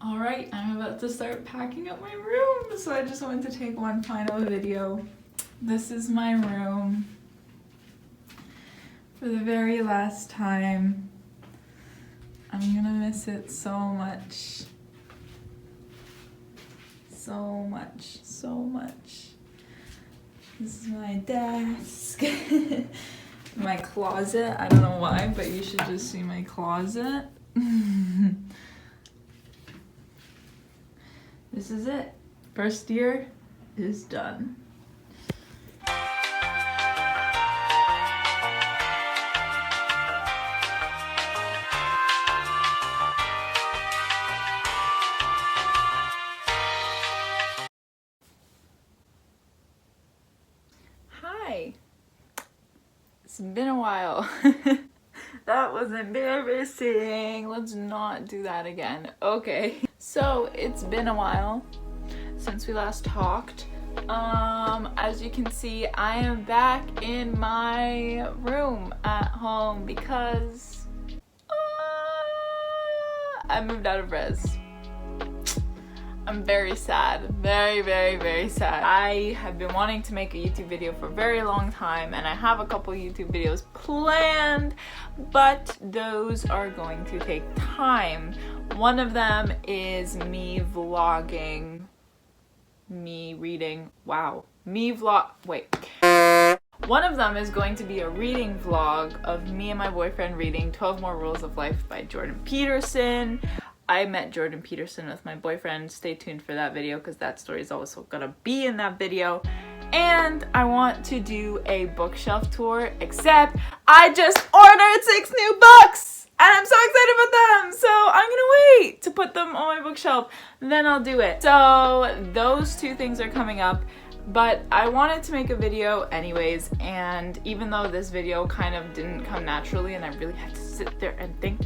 Alright, I'm about to start packing up my room, so I just wanted to take one final video. This is my room for the very last time. I'm gonna miss it so much. So much, so much. This is my desk. My closet, I don't know why, but you should just see my closet. This is it. First year is done. Hi. It's been a while. That was embarrassing. Let's not do that again. Okay. So it's been a while since we last talked. As you can see, I am back in my room at home because I moved out of res. I'm very sad, very sad. I have been wanting to make a YouTube video for a very long time, and I have a couple YouTube videos planned, but those are going to take time. One of them is me vlogging, One of them is going to be a reading vlog of me and my boyfriend reading 12 More Rules of Life by Jordan Peterson. I met Jordan Peterson with my boyfriend. Stay tuned for that video because that story is also gonna be in that video. And I want to do a bookshelf tour, except I just ordered 6 new books! And I'm so excited about them! So I'm gonna wait to put them on my bookshelf, then I'll do it. So those 2 things are coming up, but I wanted to make a video anyways, and even though this video kind of didn't come naturally and I really had to sit there and think,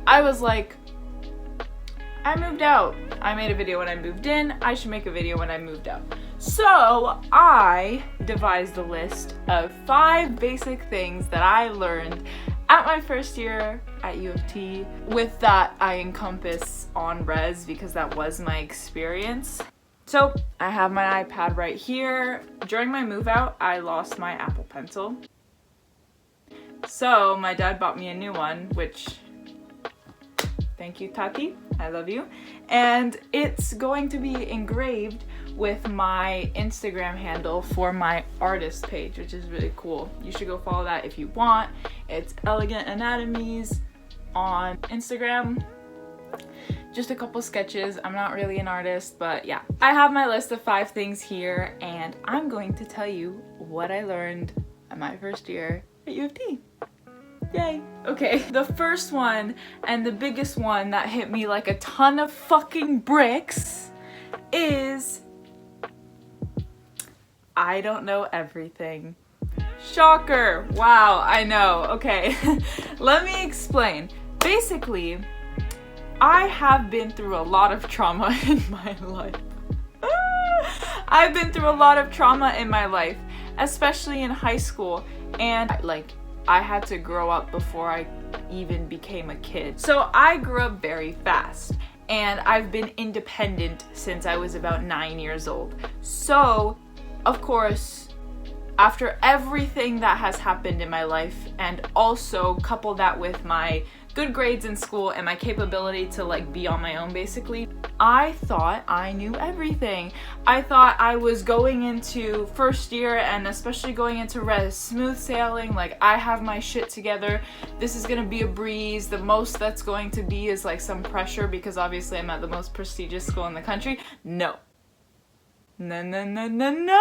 I was like, I moved out. I made a video when I moved in. I should make a video when I moved out. So I devised a list of 5 basic things that I learned at my first year at U of T. With that, I encompass on res because that was my experience. So I have my iPad right here. During my move out, I lost my Apple Pencil. So my dad bought me a new one, which, thank you, Tati. I love you. And it's going to be engraved with my Instagram handle for my artist page, which is really cool. You should go follow that if you want. It's Elegant Anatomies on Instagram. Just a couple sketches. I'm not really an artist, but yeah. I have my list of 5 things here, and I'm going to tell you what I learned at my first year at U of T. Yay. Okay, the first one and the biggest one that hit me like a ton of fucking bricks is I don't know everything. Shocker. Wow, I know. Okay, let me explain. Basically, I have been through a lot of trauma in my life. I've been through a lot of trauma in my life, especially in high school, and I had to grow up before I even became a kid. So I grew up very fast, and I've been independent since I was about 9 years old. So, of course, after everything that has happened in my life, and also couple that with my good grades in school and my capability to be on my own basically, I thought I knew everything. I thought I was going into first year, and especially going into res, smooth sailing, I have my shit together. This is gonna be a breeze. The most that's going to be is some pressure because obviously I'm at the most prestigious school in the country. No. No.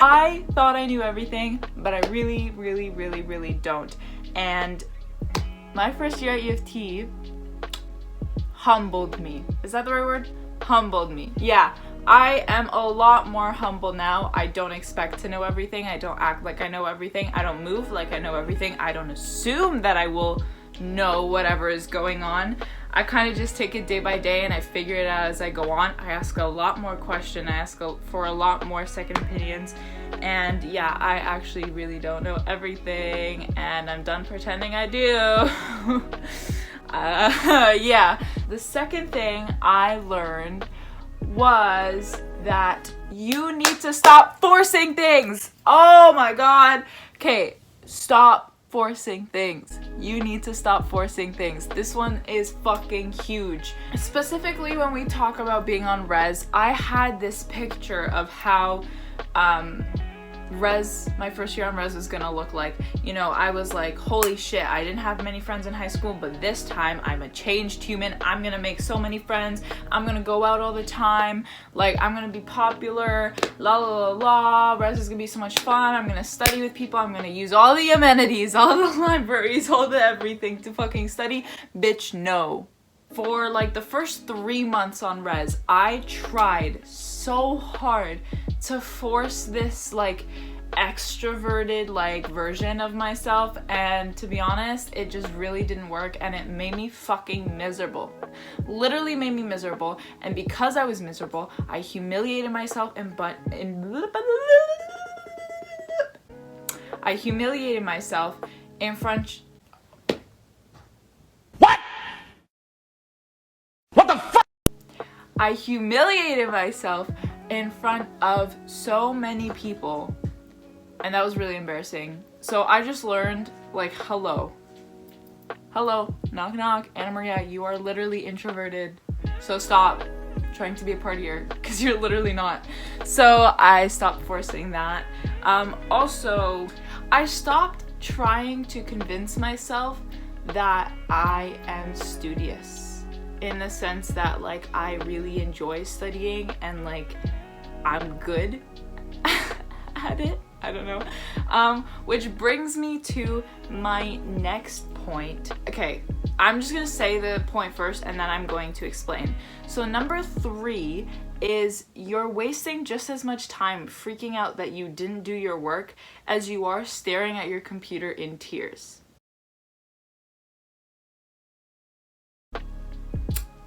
I thought I knew everything, but I really don't. And my first year at U of T humbled me. Is that the right word? Humbled me. Yeah, I am a lot more humble now. I don't expect to know everything. I don't act like I know everything. I don't move like I know everything. I don't assume that I will know whatever is going on. I kind of just take it day by day and I figure it out as I go on. I ask a lot more questions. I ask for a lot more second opinions. And yeah, I actually really don't know everything, and I'm done pretending I do. Yeah. The second thing I learned was that you need to stop forcing things. Oh my god. Okay, stop forcing things. You need to stop forcing things. This one is fucking huge. Specifically when we talk about being on res, I had this picture of how my first year on res was gonna look like. You know, I was like, holy shit, I didn't have many friends in high school, but this time I'm a changed human. I'm gonna make so many friends. I'm gonna go out all the time. Like, I'm gonna be popular. La la la la. Res is gonna be so much fun. I'm gonna study with people. I'm gonna use all the amenities, all the libraries, all the everything to fucking study. Bitch, no. For like the first 3 months on res, I tried so hard to force this like extroverted like version of myself, and to be honest, it just really didn't work, and it made me fucking miserable. Literally made me miserable, and because I was miserable, I humiliated myself in front. I humiliated myself in front of so many people, and that was really embarrassing. So I just learned, like, hello, knock knock, Anna Maria, you are literally introverted, so stop trying to be a partier, because you're literally not. So I stopped forcing that. Also, I stopped trying to convince myself that I am studious, in the sense that like I really enjoy studying and like I'm good at it. I don't know. Which brings me to my next point. Okay, I'm just gonna say the point first and then I'm going to explain. So number 3 is you're wasting just as much time freaking out that you didn't do your work as you are staring at your computer in tears.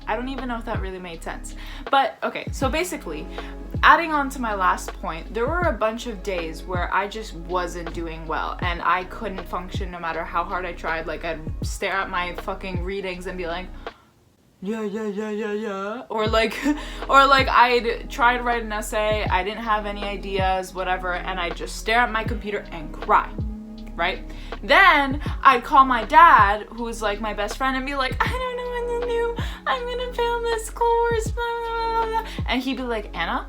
I don't even know if that really made sense. But okay, so basically, adding on to my last point, there were a bunch of days where I just wasn't doing well and I couldn't function no matter how hard I tried. Like, I'd stare at my fucking readings and be like, yeah. Or like I'd try to write an essay, I didn't have any ideas, whatever, and I'd just stare at my computer and cry. Right? Then I'd call my dad, who's like my best friend, and be like, I don't know what to do. I'm gonna fail this course. Blah, blah, blah. And he'd be like, Anna,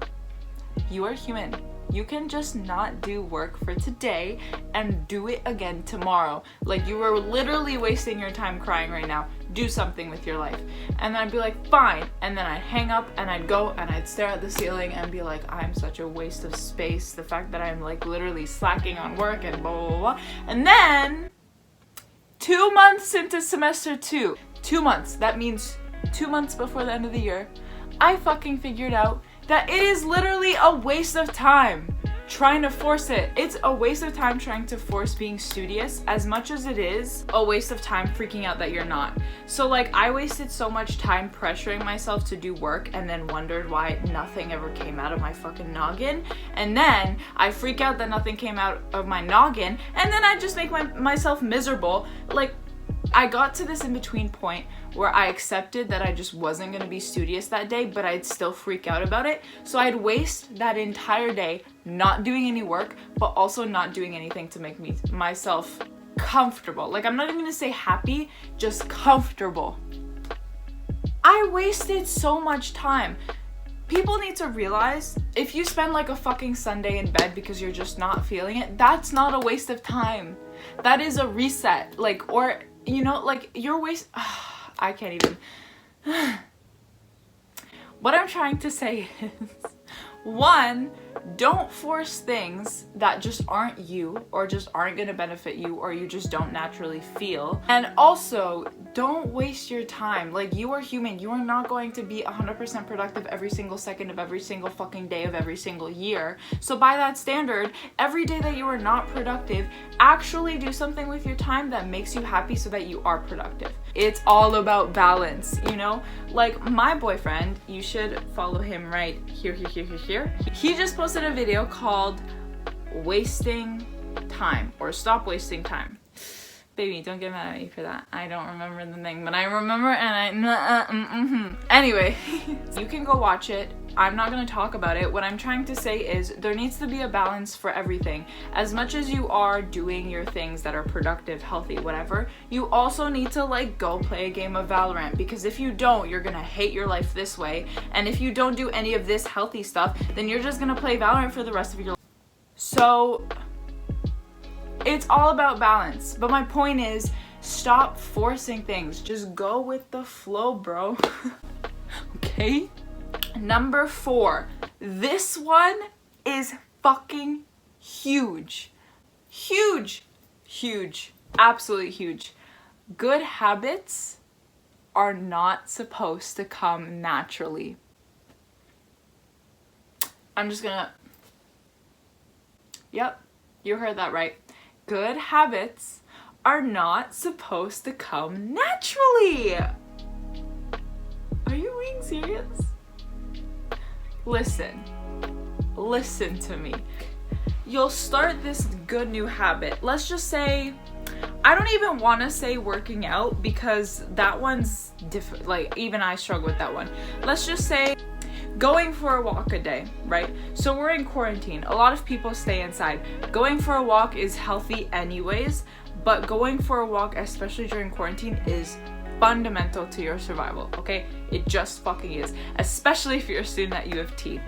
you are human. You can just not do work for today and do it again tomorrow. Like, you are literally wasting your time crying right now. Do something with your life. And then I'd be like, fine. And then I'd hang up and I'd go and I'd stare at the ceiling and be like, I'm such a waste of space. The fact that I'm like literally slacking on work and blah, blah, blah. And then 2 months into semester 2, 2 months, that means 2 months before the end of the year, I fucking figured out that it is literally a waste of time trying to force it. It's a waste of time trying to force being studious as much as it is a waste of time freaking out that you're not. So like, I wasted so much time pressuring myself to do work and then wondered why nothing ever came out of my fucking noggin. And then I freak out that nothing came out of my noggin, and then I just make myself miserable. Like, I got to this in-between point where I accepted that I just wasn't going to be studious that day, but I'd still freak out about it. So I'd waste that entire day not doing any work, but also not doing anything to make myself comfortable. Like, I'm not even going to say happy, just comfortable. I wasted so much time. People need to realize, if you spend like a fucking Sunday in bed because you're just not feeling it, that's not a waste of time. That is a reset. Like, or, you know, like, you're I can't even. What I'm trying to say is, 1, don't force things that just aren't you, or just aren't gonna benefit you, or you just don't naturally feel. And also, don't waste your time. Like, you are human. You are not going to be 100% productive every single second of every single fucking day of every single year. So by that standard, every day that you are not productive, actually do something with your time that makes you happy so that you are productive. It's all about balance, you know? Like, my boyfriend, you should follow him right here. He just posted a video called Wasting Time, or Stop Wasting Time. Baby, don't get mad at me for that. I don't remember the thing, but I remember, and Anyway, you can go watch it. I'm not gonna talk about it. What I'm trying to say is there needs to be a balance for everything. As much as you are doing your things that are productive, healthy, whatever, you also need to like go play a game of Valorant, because if you don't, you're gonna hate your life this way. And if you don't do any of this healthy stuff, then you're just gonna play Valorant for the rest of your life. So it's all about balance. But my point is, stop forcing things. Just go with the flow, bro. Okay? Number 4. This one is fucking huge. Huge. Huge. Absolutely huge. Good habits are not supposed to come naturally. I'm just gonna... Yep, you heard that right. Good habits are not supposed to come naturally. Are you being serious? Listen to me. You'll start this good new habit. Let's just say, I don't even want to say working out, because that one's different. Like, even I struggle with that one. Let's just say going for a walk a day, right? So we're in quarantine. A lot of people stay inside. Going for a walk is healthy anyways, but going for a walk, especially during quarantine, is fundamental to your survival, okay? It just fucking is, especially if you're a student at uoft.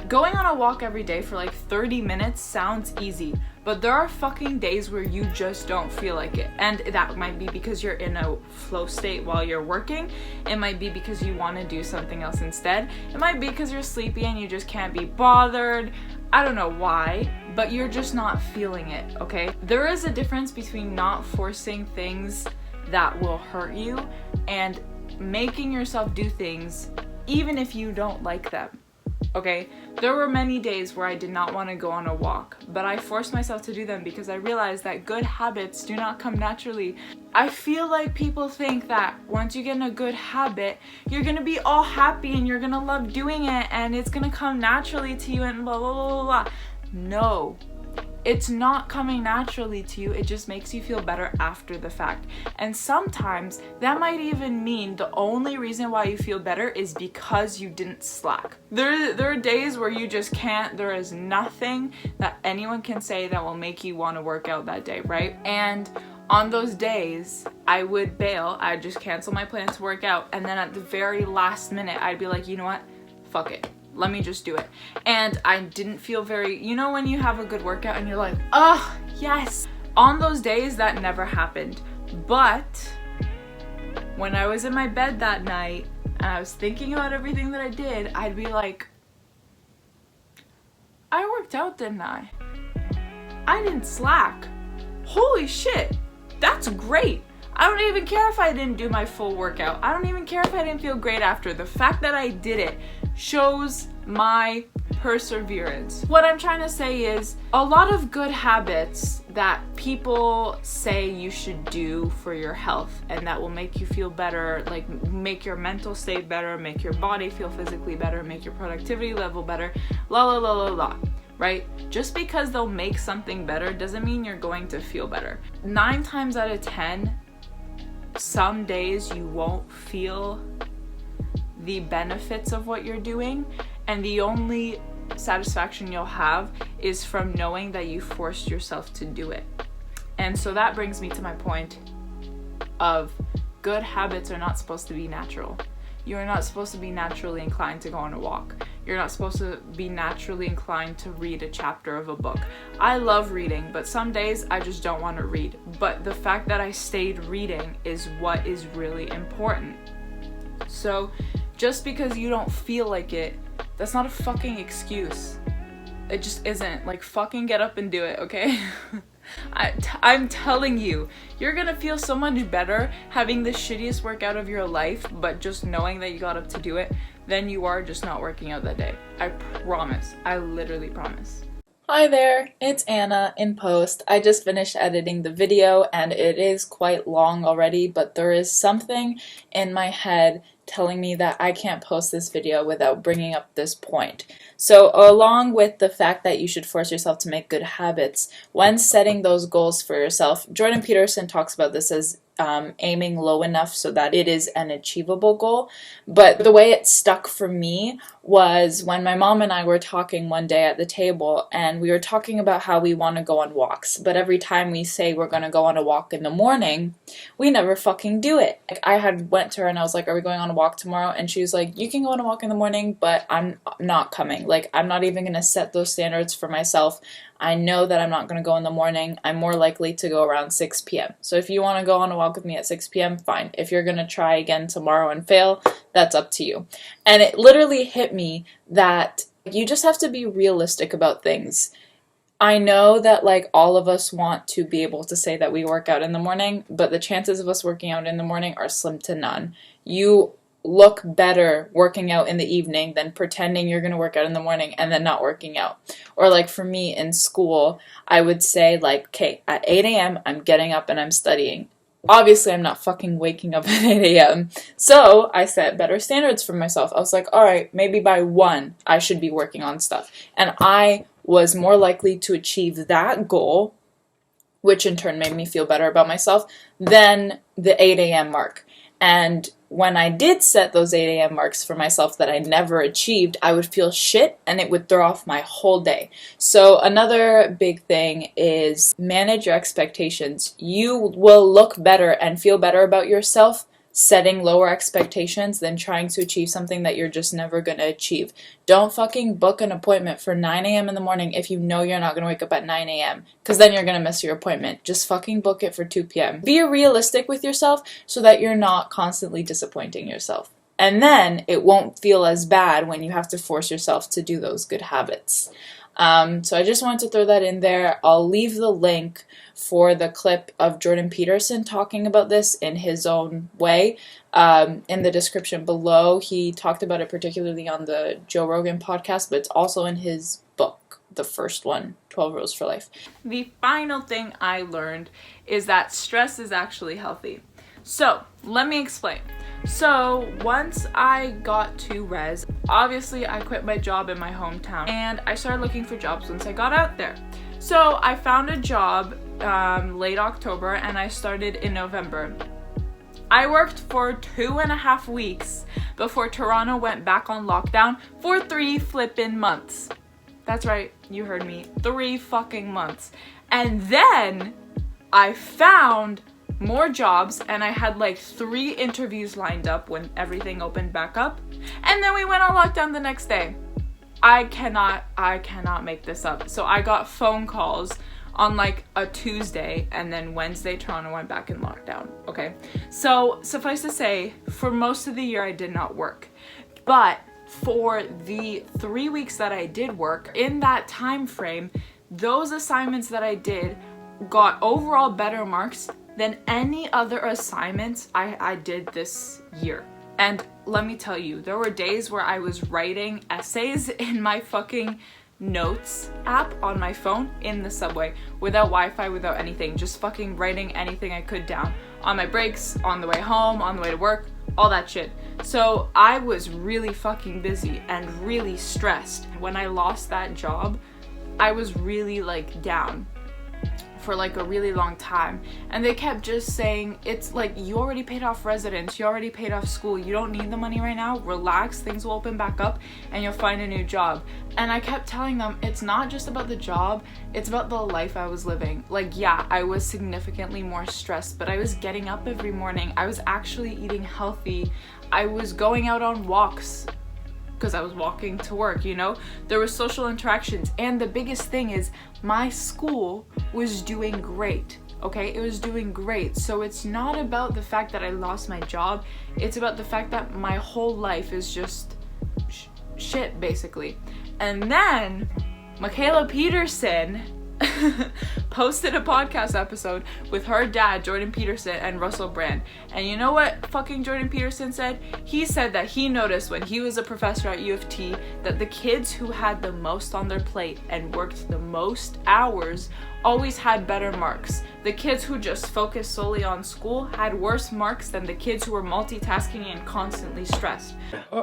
Going on a walk every day for like 30 minutes sounds easy, but there are fucking days where you just don't feel like it. And that might be because you're in a flow state while you're working. It might be because you want to do something else instead. It might be because you're sleepy and you just can't be bothered. I don't know why, but you're just not feeling it, okay? There is a difference between not forcing things that will hurt you and making yourself do things even if you don't like them. Okay, there were many days where I did not want to go on a walk, but I forced myself to do them because I realized that good habits do not come naturally. I feel like people think that once you get in a good habit, you're gonna be all happy and you're gonna love doing it and it's gonna come naturally to you and blah blah blah blah. No, it's not coming naturally to you. It just makes you feel better after the fact. And sometimes that might even mean the only reason why you feel better is because you didn't slack. There are days where you just can't. There is nothing that anyone can say that will make you want to work out that day, right? And on those days, I would bail. I'd just cancel my plan to work out. And then at the very last minute, I'd be like, you know what? Fuck it. Let me just do it. And I didn't feel very, you know when you have a good workout and you're like, oh, yes. On those days, that never happened. But when I was in my bed that night and I was thinking about everything that I did, I'd be like, I worked out, didn't I? I didn't slack. Holy shit, that's great. I don't even care if I didn't do my full workout. I don't even care if I didn't feel great after. The fact that I did it shows my perseverance. What I'm trying to say is a lot of good habits that people say you should do for your health and that will make you feel better, like make your mental state better, make your body feel physically better, make your productivity level better, la la la la la. Right? Just because they'll make something better doesn't mean you're going to feel better. 9 times out of 10, some days you won't feel the benefits of what you're doing, and the only satisfaction you'll have is from knowing that you forced yourself to do it. And so that brings me to my point of good habits are not supposed to be natural. You're not supposed to be naturally inclined to go on a walk. You're not supposed to be naturally inclined to read a chapter of a book. I love reading, but some days I just don't want to read. But the fact that I stayed reading is what is really important. So just because you don't feel like it, that's not a fucking excuse. It just isn't. Like, fucking get up and do it, okay? I'm telling you, you're gonna feel so much better having the shittiest workout of your life, but just knowing that you got up to do it, than you are just not working out that day. I promise. I literally promise. Hi there, it's Anna in post. I just finished editing the video and it is quite long already, but there is something in my head telling me that I can't post this video without bringing up this point. So along with the fact that you should force yourself to make good habits, when setting those goals for yourself, Jordan Peterson talks about this as aiming low enough so that it is an achievable goal. But the way it stuck for me was when my mom and I were talking one day at the table, and we were talking about how we want to go on walks, but every time we say we're going to go on a walk in the morning, we never fucking do it. Like, I had went to her and I was like, are we going on a walk tomorrow? And she was like, you can go on a walk in the morning, but I'm not coming. Like, I'm not even going to set those standards for myself. I know that I'm not going to go in the morning. I'm more likely to go around 6 p.m. So if you want to go on a walk with me at 6 p.m., fine. If you're going to try again tomorrow and fail, that's up to you. And it literally hit me that you just have to be realistic about things. I know that like all of us want to be able to say that we work out in the morning, but the chances of us working out in the morning are slim to none. You look better working out in the evening than pretending you're going to work out in the morning and then not working out. Or like for me in school, I would say like, okay, at 8 a.m. I'm getting up and I'm studying. Obviously, I'm not fucking waking up at 8 a.m. So I set better standards for myself. I was like, all right, maybe by 1, I should be working on stuff. And I was more likely to achieve that goal, which in turn made me feel better about myself, than the 8 a.m. mark. And when I did set those 8 a.m. marks for myself that I never achieved, I would feel shit and it would throw off my whole day. So another big thing is manage your expectations. You will look better and feel better about yourself setting lower expectations than trying to achieve something that you're just never going to achieve. Don't fucking book an appointment for 9 a.m. in the morning if you know you're not going to wake up at 9 a.m. because then you're going to miss your appointment. Just fucking book it for 2 p.m. Be realistic with yourself so that you're not constantly disappointing yourself. And then it won't feel as bad when you have to force yourself to do those good habits. So I just wanted to throw that in there. I'll leave the link for the clip of Jordan Peterson talking about this in his own way in the description below. He talked about it particularly on the Joe Rogan podcast, but it's also in his book, the first one, 12 Rules for Life. The final thing I learned is that stress is actually healthy. So let me explain. So once I got to res, obviously I quit my job in my hometown and I started looking for jobs once I got out there. So I found a job late October and I started in November. I worked for 2.5 weeks before Toronto went back on lockdown for 3 flippin' months. That's right, you heard me, 3 fucking months. And then I found more jobs and I had like 3 interviews lined up when everything opened back up, and then we went on lockdown the next day. I cannot make this up. So I got phone calls on like a Tuesday, and then Wednesday Toronto went back in lockdown. Okay, so suffice to say, for most of the year I did not work, but for the 3 weeks that I did work, in that time frame, those assignments that I did got overall better marks than any other assignments I did this year. And let me tell you, there were days where I was writing essays in my fucking notes app on my phone in the subway, without Wi-Fi, without anything, just fucking writing anything I could down on my breaks, on the way home, on the way to work, all that shit. So I was really fucking busy and really stressed. When I lost that job, I was really like down for like a really long time, and they kept just saying, it's like, you already paid off residence, you already paid off school, you don't need the money right now, relax, things will open back up and you'll find a new job. And I kept telling them, it's not just about the job, it's about the life I was living. Like, yeah, I was significantly more stressed, but I was getting up every morning, I was actually eating healthy, I was going out on walks because I was walking to work, you know? There were social interactions, and the biggest thing is my school was doing great, okay? It was doing great. So it's not about the fact that I lost my job, it's about the fact that my whole life is just shit, basically. And then Michaela Peterson posted a podcast episode with her dad, Jordan Peterson, and Russell Brand. And you know what fucking Jordan Peterson said? He said that he noticed when he was a professor at U of T that the kids who had the most on their plate and worked the most hours always had better marks. The kids who just focused solely on school had worse marks than the kids who were multitasking and constantly stressed.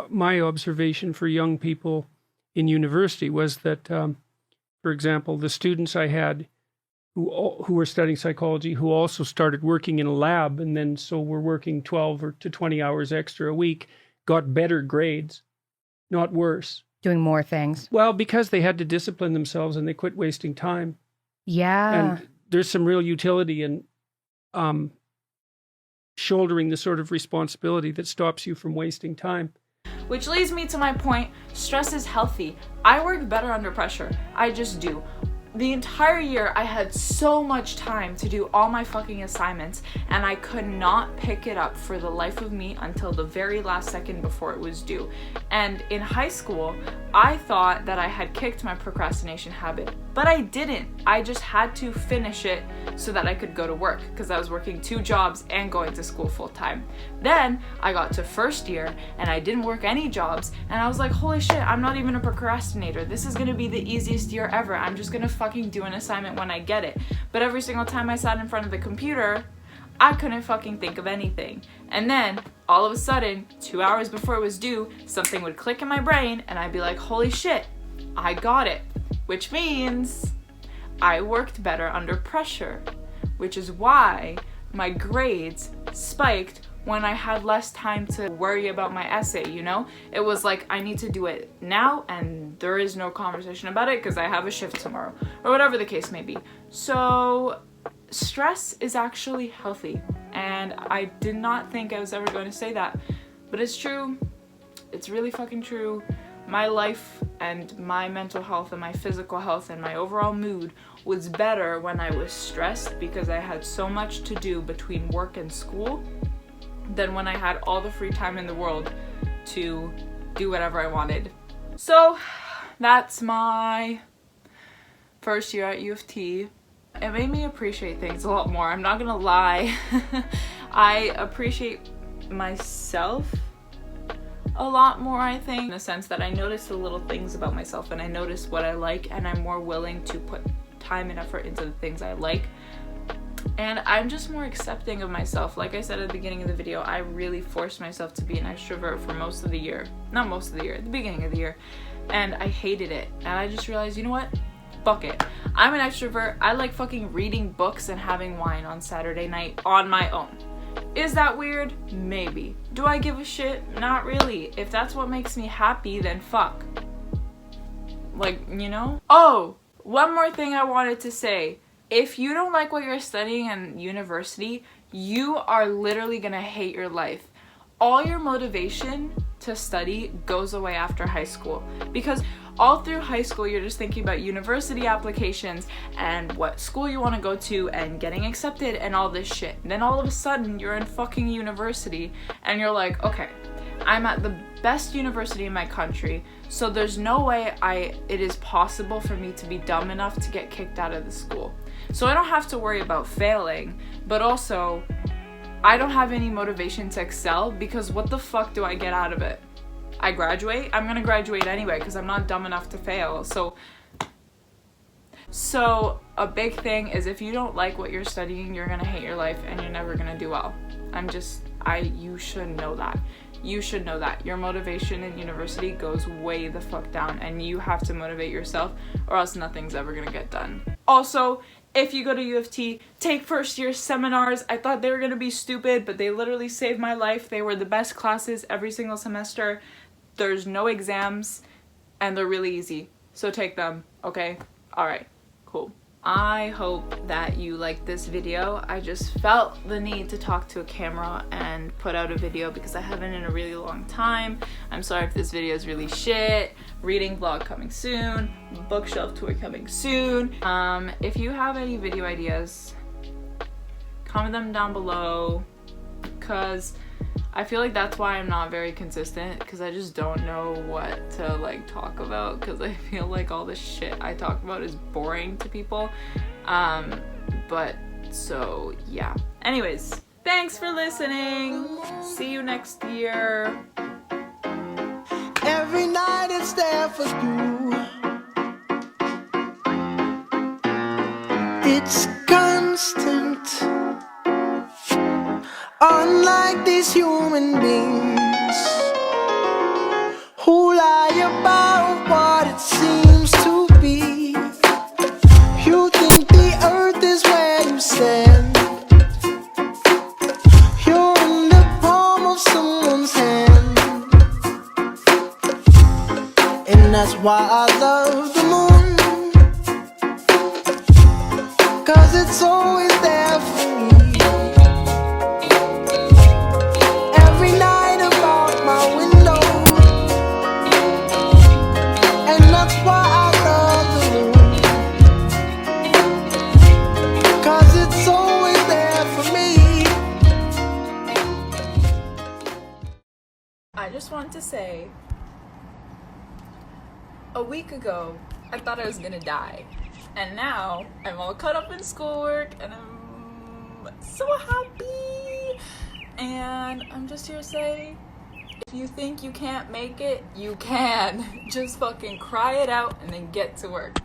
My observation for young people in university was that, for example, the students I had who were studying psychology, who also started working in a lab, and then so were working 12 to 20 hours extra a week, got better grades, not worse. Doing more things. Well, because they had to discipline themselves and they quit wasting time. Yeah. And there's some real utility in shouldering the sort of responsibility that stops you from wasting time. Which leads me to my point, stress is healthy. I work better under pressure. I just do. The entire year I had so much time to do all my fucking assignments, and I could not pick it up for the life of me until the very last second before it was due. And in high school, I thought that I had kicked my procrastination habit, but I didn't. I just had to finish it so that I could go to work, because I was working 2 jobs and going to school full time. Then I got to first year and I didn't work any jobs, and I was like, holy shit, I'm not even a procrastinator. This is gonna be the easiest year ever. I'm just gonna fucking do an assignment when I get it. But every single time I sat in front of the computer, I couldn't fucking think of anything. And then all of a sudden, 2 hours before it was due, something would click in my brain and I'd be like, holy shit, I got it. Which means I worked better under pressure, which is why my grades spiked when I had less time to worry about my essay, you know? It was like, I need to do it now and there is no conversation about it because I have a shift tomorrow, or whatever the case may be. So stress is actually healthy, and I did not think I was ever going to say that, but it's true. It's really fucking true. My life and my mental health and my physical health and my overall mood was better when I was stressed because I had so much to do between work and school than when I had all the free time in the world to do whatever I wanted. So that's my first year at U of T. It made me appreciate things a lot more. I'm not gonna lie. I appreciate myself a lot more, I think, in the sense that I notice the little things about myself and I notice what I like, and I'm more willing to put time and effort into the things I like. And I'm just more accepting of myself. Like I said at the beginning of the video, I really forced myself to be an extrovert for most of the year. Not most of the year, the beginning of the year. And I hated it. And I just realized, you know what? Fuck it. I'm an extrovert. I like fucking reading books and having wine on Saturday night on my own. Is that weird? Maybe. Do I give a shit? Not really. If that's what makes me happy, then fuck. Like, you know? Oh, one more thing I wanted to say. If you don't like what you're studying in university, you are literally gonna hate your life. All your motivation to study goes away after high school, because all through high school you're just thinking about university applications and what school you want to go to and getting accepted and all this shit. And then all of a sudden you're in fucking university and you're like, okay, I'm at the best university in my country, so there's no way it is possible for me to be dumb enough to get kicked out of the school. So I don't have to worry about failing, but also I don't have any motivation to excel, because what the fuck do I get out of it? I graduate? I'm gonna graduate anyway because I'm not dumb enough to fail. So a big thing is, if you don't like what you're studying, you're gonna hate your life and you're never gonna do well. You should know that. You should know that. Your motivation in university goes way the fuck down, and you have to motivate yourself or else nothing's ever gonna get done. Also, if you go to U of T, take first year seminars. I thought they were gonna be stupid, but they literally saved my life. They were the best classes every single semester. There's no exams and they're really easy. So take them, okay? All right, cool. I hope that you liked this video. I just felt the need to talk to a camera and put out a video because I haven't in a really long time. I'm sorry if this video is really shit. Reading vlog coming soon. Bookshelf tour coming soon. If you have any video ideas, comment them down below, because I feel like that's why I'm not very consistent, because I just don't know what to like talk about, because I feel like all the shit I talk about is boring to people. But so yeah. Anyways, thanks for listening. See you next year. Every night it's there for you. It's constant. Unlike these human beings who lie about what it seems to be. You think the earth is where you stand. You're in the palm of someone's hand. And that's why I love the moon, 'cause it's always there for me. Every night about my window. And that's why I love the moon, 'cause it's always there for me. I just want to say, a week ago, I thought I was gonna die. And now, I'm all caught up in schoolwork, and I'm so happy. And I'm just here to say, if you think you can't make it, you can. Just fucking cry it out and then get to work.